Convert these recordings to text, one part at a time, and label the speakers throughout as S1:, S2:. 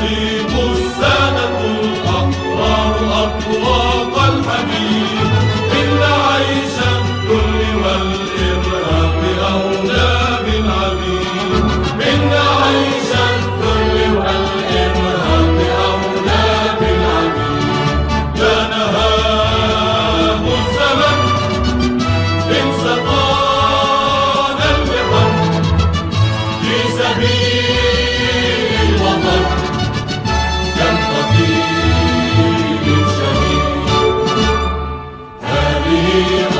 S1: تهيب السادة الأحرار أطواق الحديد. إن عيش الذل والإرهاب أولى بالعبيد. إن عيش الذل والإرهاب أولى بالعبيد. لا نهاب الزمن إن سقانا المحن في سبيل الوطن كم قتيل شهيد. هذه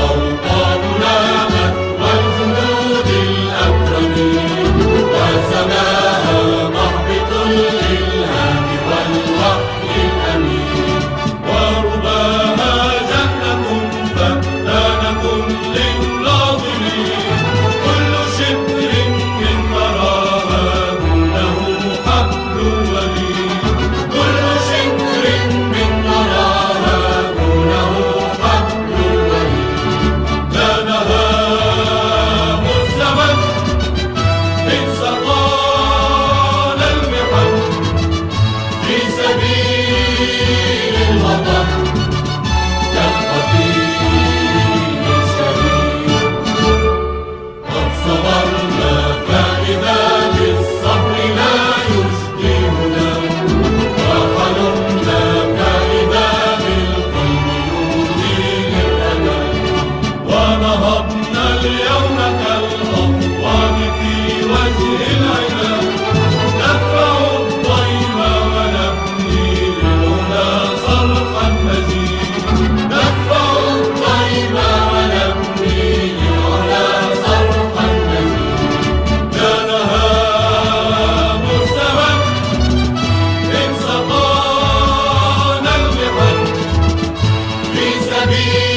S1: أوطاننا مثوى الجنود الأكرمين، وسماها مهبط الإلهام والوحي الأمين. ورباها جنة فتانة للناظرين، كل شبر من ثراها دونه حبل وريد. كل شبر من ثراها دونه حبل وريد. لا نهام الزمن إن سقانا المحن في سبيل الوطن كالقتيل الشهيد. قد صبرنا فإذا بالصبر لا يشجعنا، وحلمنا فإذا بالقلب يهديه الأمان. ونهضنا اليوم كالأطوام في وجه العنان، ندفع الضيم ونبني للهدى صرحا مجيد. ندفع الضيم ونبني للهدى صرحا مجيد. لا نهام الزمن إن سقانا المحن في سبيل